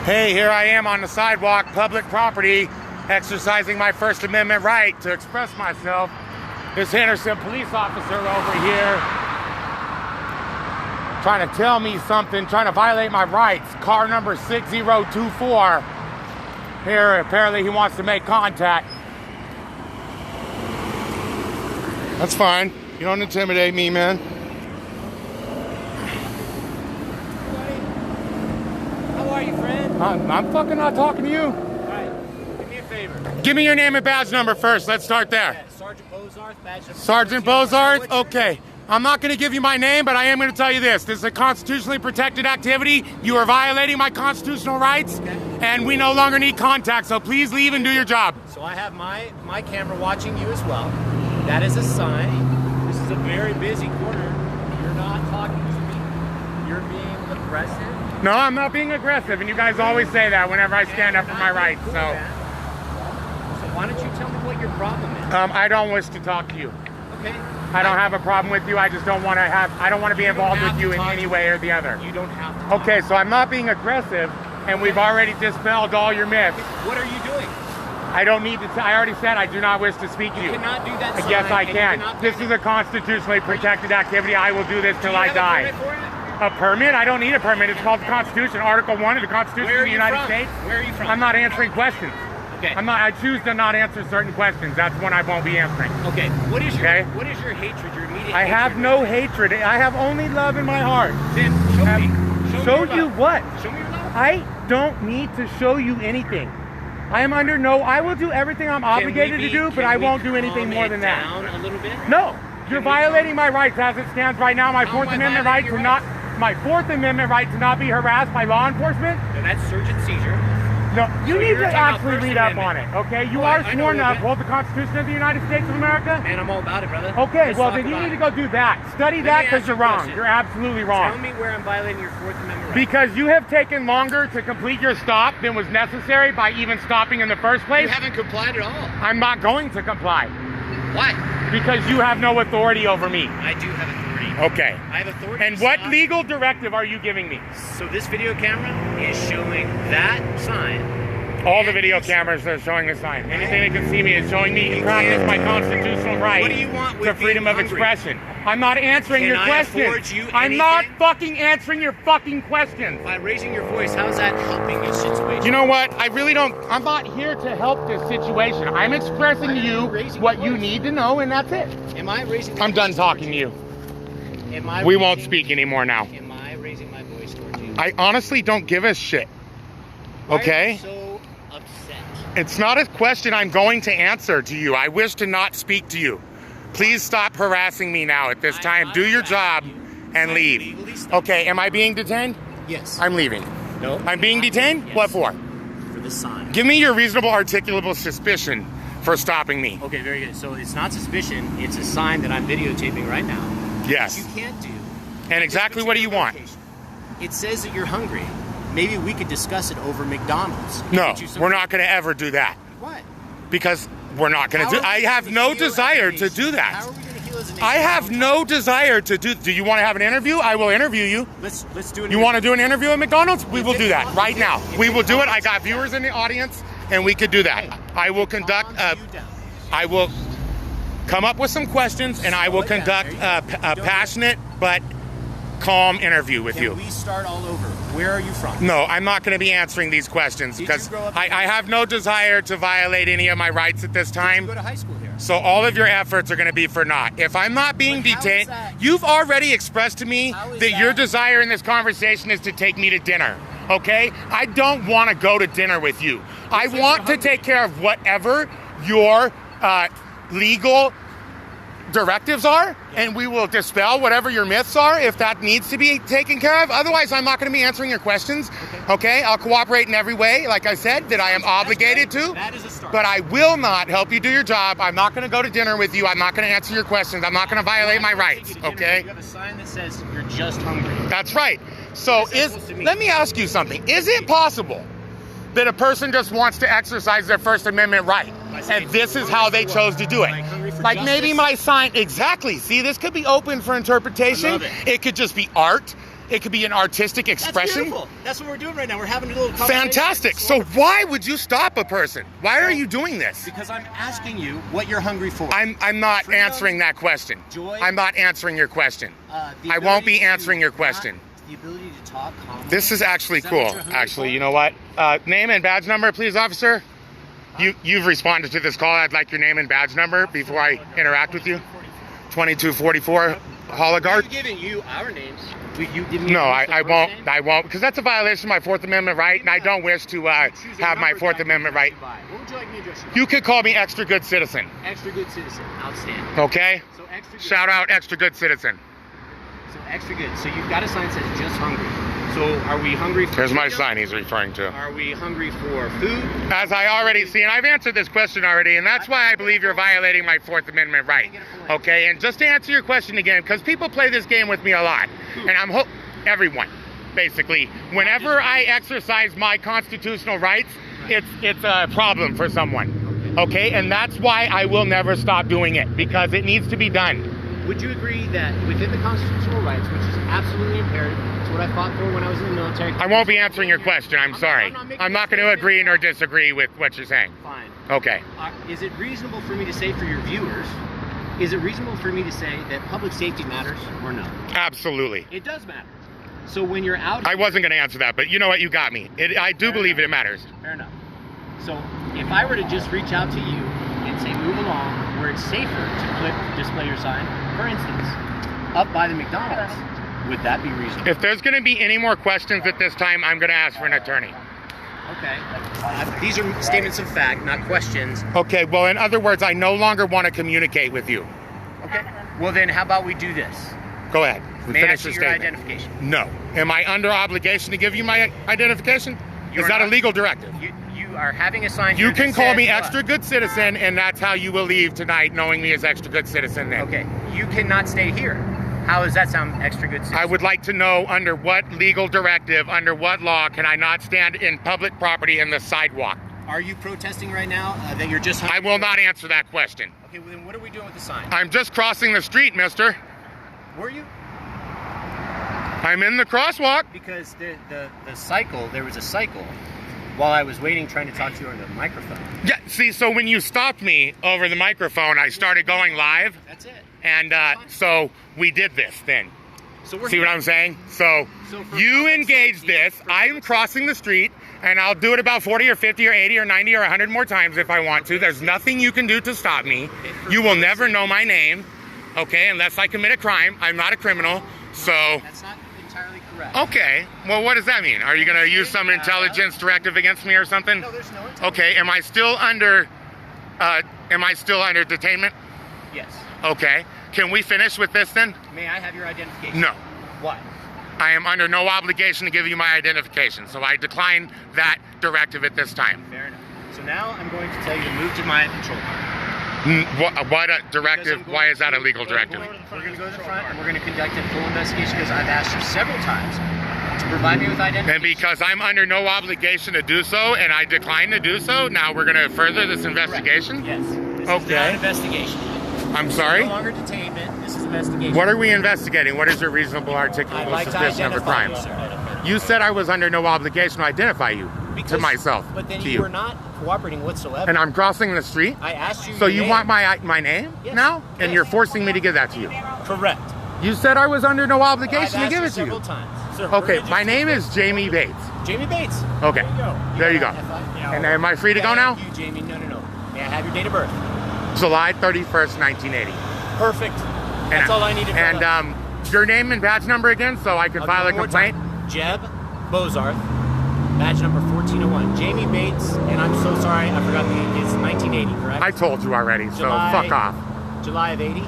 Hey, here I am on the sidewalk, public property, exercising my First Amendment right to express myself. This Henderson police officer over here trying to tell me something, trying to violate my rights. Car number 6024. Here, apparently he wants to make contact. That's fine. You don't intimidate me, man. How are you, friend? I'm fucking not talking to you. All right, do me a favor. Give me your name and badge number first. Let's start there. Yeah, Sergeant Bozarth, badge number Sergeant 14. Bozarth? Okay. I'm not going to give you my name, but I am going to tell you this. This is a constitutionally protected activity. You are violating my constitutional rights, and we no longer need contact, so please leave and do your job. So I have my camera watching you as well. That is a sign. This is a very busy corner. You're not talking to me. You're being aggressive. No, I'm not being aggressive, and you guys always say that whenever I stand up for my rights, so. So why don't you tell me what your problem is? I don't wish to talk to you. Okay. I don't have a problem with you. I just don't want to I don't want to be involved with you in any way or the other. You don't have to. Okay, so I'm not being aggressive, and we've already dispelled all your myths. What are you doing? I don't need to. I already said I do not wish to speak to you. You cannot do that. Yes, I can. Cannot This is a constitutionally protected activity. I will do this till I die. Do you have a permit for it? A permit? I don't need a permit. It's called the Constitution, Article 1 of the Constitution of the United States. Where are you from? I'm not answering questions. Okay. I choose to not answer certain questions. That's one I won't be answering. Okay. What is your Okay. What is your hatred? Your immediate I have hatred? no hatred. I have only love in my heart. Then show me. Show me you your love. what? Show me your love. I don't need to show you anything. I am under no. I will do everything I'm obligated to do, but I won't do anything more than that. Down a little bit. No, you're violating my rights as it stands right now. My How Fourth am I Amendment right violating to your not. My Fourth Amendment right to not be harassed by law enforcement. No, that's search and seizure. No, you So need you're to talking about actually First read up Amendment. on it, okay? You Well, are I know sworn a to little bit. uphold the Constitution of the United States of America. Man, I'm all about it, brother. Okay, Let's well talk then you about need it. to go do that. Study Let that me because ask you're you a wrong. question. You're absolutely Tell wrong. me where I'm violating your Fourth Amendment right. Because you have taken longer to complete your stop than was necessary by even stopping in the first You place. haven't complied at all. I'm not going to comply Why? because you have no authority over me. I do have authority. Okay. I have authority. And to what stop. legal directive are you giving me? So this video camera is showing that sign. All the video cameras are showing the sign. Anything that can see me is showing me in practice my constitutional right What do you want with to freedom being of hungry? expression. I'm not answering Can your I questions. afford you I'm not anything? fucking answering your fucking questions. By raising your voice, how's that helping your situation? You know what? I really don't. I'm not here to help this situation. I'm expressing to you what you need to know, and that's it. Am I raising? I'm done talking to you. Am I? We won't raising- speak anymore now. Am I raising my voice towards you? I honestly don't give a shit. Why are Okay? you so upset? It's not a question I'm going to answer to you. I wish to not speak to you. Please stop harassing me now at this time. Do your job and leave. Okay, am I being detained? Yes. I'm leaving. No. I'm being detained? Yes. What for? For the sign. Give me your reasonable articulable suspicion for stopping me. Okay, very good. So it's not suspicion. It's a sign that I'm videotaping right now. Yes. What you can't do. And exactly what do you want? It says that you're hungry. Maybe we could discuss it over McDonald's. No, Get you some- we're not going to ever do that. What? Because we're not going How to do. are we I have gonna no heal as a desire to nation? do that. How are we going to heal as a nation? I have no desire to do. Do you want to have an interview? I will interview you. Let's do it. You want to do an interview at McDonald's? We will do that right now. If We will do it. I McDonald's- got viewers in the audience, and we could do that. I will conduct. I will come up with some questions, and I will conduct a passionate but calm interview with you. Can we start all over? Where are you from? No, I'm not going to be answering these questions Did you because grow up I have no desire to violate any of my rights at this Did you time. go to high school here? So all of your efforts are going to be for naught. If I'm not being But how is detained, that- you've already expressed to me How is that your that- desire in this conversation is to take me to dinner. Okay? I don't want to go to dinner with you. I says want you're to take care of whatever your legal directives are, and we will dispel whatever your myths are if that needs to be taken care of. Otherwise, I'm not going to be answering your questions. Okay? I'll cooperate in every way, like I said, that I am obligated to. That is a start. But I will not help you do your job. I'm not going to go to dinner with you. I'm not going to answer your questions. I'm not going to violate my rights. Okay? You have a sign that says you're just hungry. That's right. So What is that supposed to mean? let me ask you something. Is it possible that a person just wants to exercise their First Amendment right, and this is how they chose to do it? Like hungry for Like maybe justice? my sign, exactly. See, this could be open for interpretation. I love it. It could just be art. It could be an artistic That's expression. beautiful. That's what we're doing right now. We're having a little conversation. Fantastic. It's So wonderful. why would you stop a person? Why are you doing this? Because I'm asking you what you're hungry for. I'm not Freedom, answering that question. joy, I'm not answering your question. the I won't be ability answering to your question. The ability to talk calmly. This is actually Is that what cool. you're hungry Actually, for? you know what? Name and badge number, please, officer. You've responded to this call. I'd like your name and badge number before I interact with you. 2244 Holligard. We've given you our names. You didn't. No, use the I first won't. name? I won't, because that's a violation of my Fourth Amendment right, and I don't wish to Choose a have my number Fourth that I can Amendment right. address you by. What would you like me to address you by? You could call me extra good citizen. Extra good citizen. Outstanding. Okay? So extra good. Shout out extra good citizen. So extra good. So you've got a sign that says just hungry. So are we hungry for Here's my freedom? sign he's referring to. Are we hungry for food? As I already see, and I've answered this question already, and that's why I believe you're violating my Fourth Amendment right. Okay, and just to answer your question again, because people play this game with me a lot, and everyone, basically, whenever I exercise my constitutional rights, it's a problem for someone. Okay, and that's why I will never stop doing it, because it needs to be done. Would you agree that within the constitutional rights, which is absolutely imperative, it's what I fought for when I was in the military. I won't be answering your question, I'm sorry. I'm not going to agree nor disagree with what you're saying. Fine. Okay. Is it reasonable for me to say for your viewers, is it reasonable for me to say that public safety matters or no? Absolutely. It does matter. So when you're out I wasn't going to answer that, but you know what? You got me. I do believe it matters. Fair enough. So if I were to just reach out to you and say move along where it's safer to display your sign, for instance, up by the McDonald's, would that be reasonable? If there's going to be any more questions at this time, I'm going to ask for an attorney. Okay. These are statements of fact, not questions. Okay, well, in other words, I no longer want to communicate with you. Okay. Well, then how about we do this? Go ahead. May I Finish see your your statement. identification? No. Am I under obligation to give you my identification? You Is are that a not. legal directive? You are having a sign here You can that call says me what? extra good citizen, and that's how you will leave tonight, knowing me as extra good citizen then. Okay. You cannot stay here. How does that sound extra good citizen? I would like to know under what legal directive, under what law can I not stand in public property in the sidewalk? Are you protesting right now that you're just... I will not answer that question. Okay, well then what are we doing with the sign? I'm just crossing the street, mister. Were you? I'm in the crosswalk. Because the cycle, there was a cycle while I was waiting trying to talk to you over the microphone. Yeah, see, so when you stopped me over the microphone, I started going live, That's it. and so we did this then. So we're See what I'm saying? So for you public engage safety, this, I'm crossing the street, and I'll do it about 40 or 50 or 80 or 90 or 100 more times if I want to. There's nothing you can do to stop me. You will never know my name, okay, unless I commit a crime. I'm not a criminal, so... That's not entirely correct. Okay, well, what does that mean? Are you going to use some intelligence directive against me or something? No, there's no intelligence. Okay, am I still under detainment? Yes. Okay, can we finish with this then? May I have your identification? No, Why? I am under no obligation to give you my identification, so I decline that directive at this time. Fair enough. So now I'm going to tell you to move to my patrol car. What a directive? Why is that a legal directive? We're going to go to the front and we're going to conduct a full investigation because I've asked you several times to provide me with identification. And because I'm under no obligation to do so, and I decline to do so, now we're going to further this investigation? Yes. This is Okay. not an investigation. I'm sorry? No longer detainment. This is investigation. What are we investigating? What is your reasonable I'd articulable like to suspicion of a identify crime? you, sir. You said I was under no obligation to identify you to myself, But then to you you. were not cooperating whatsoever. And I'm crossing the street? I asked you. So your you name. want my name Yes. now? And Yes. you're forcing me to give that to you? Correct. You said I was under no obligation I've to give it asked to several you. times. Sir, Okay, where did my you- name is Jamie Bates. Jamie Bates. Okay, there you go. Yeah. And am I free to go now? Thank you, Jamie. No. May I have your date of birth? July 31st, 1980. Perfect. That's all I needed. And your name and badge number again, so I can I'll file do a it one more complaint. time. Jeb Bozarth, badge number 1401. Jamie Bates, and I'm so sorry, I forgot it's 1980, correct? I told you already, so July- fuck off. July of 80.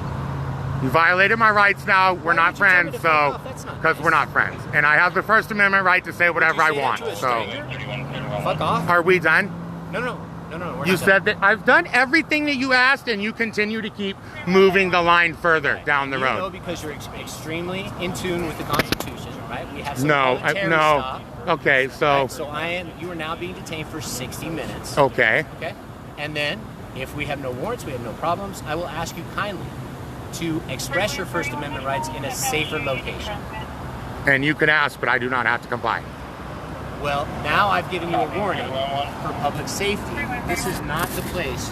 You violated my rights now. We're Why not would you tell me friends, to fuck so off? That's not because nice. we're not friends. And I have the First Amendment right to say whatever I Did you say want. that to a So stranger? Fuck off. are we done? No. We're You not said that I've done everything that you asked, and you continue to keep moving the line further down the You know, road. because you're extremely in tune with the Constitution, right? We have some No, voluntary no. stop. Okay, so Right, so you are now being detained for 60 minutes. okay. Okay? And then, if we have no warrants, we have no problems, I will ask you kindly to express your First Amendment rights in a safer location. And you can ask, but I do not have to comply. Well, now I've given you a warning for public safety. This is not the place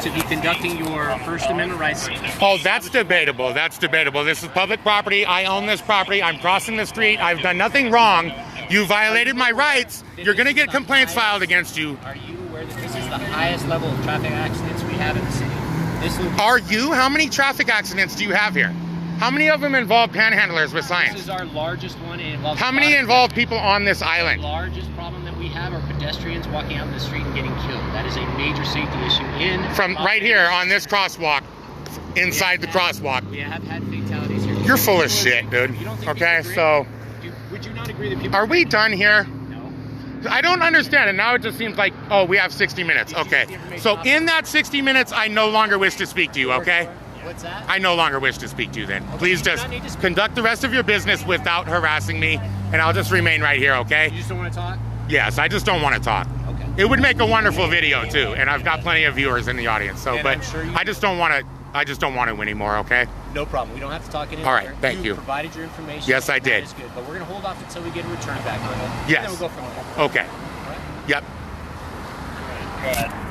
to be conducting your First Amendment rights. Oh, that's debatable. That's debatable. This is public property. I own this property. I'm crossing the street. I've done nothing wrong. You violated my rights. You're going to get complaints filed against you. Are you aware that this is the highest level of traffic accidents we have in the city? Are you? How many traffic accidents do you have here? How many of them involve panhandlers with signs? This is our largest one. It involves How many involve people on this island? The largest problem that we have are pedestrians walking out in the street and getting killed. That is a major safety issue From right here on this crosswalk, inside the crosswalk. We have had fatalities here. You're full of shit, dude. Okay, so... Would you not agree that people... Are we done here? No. I don't understand it. Now it just seems like, oh, we have 60 minutes. Okay. So in that 60 minutes, I no longer wish to speak to you, okay? What's that? I no longer wish to speak to you then. Okay, Please just conduct the rest of your business without harassing me, and I'll just remain right here, okay? You just don't want to talk? Yes, I just don't want to talk. Okay. It would make a wonderful video too, and I've got plenty of viewers in the audience. So, but I just don't want to. I just don't want to anymore. Okay. No problem. We don't have to talk anymore. All right. Thank you. Provided your information. Yes, I did. That is good. But we're gonna hold off until we get a return back. Yes. Then we'll go from there. Okay. All right? Yep. Go ahead.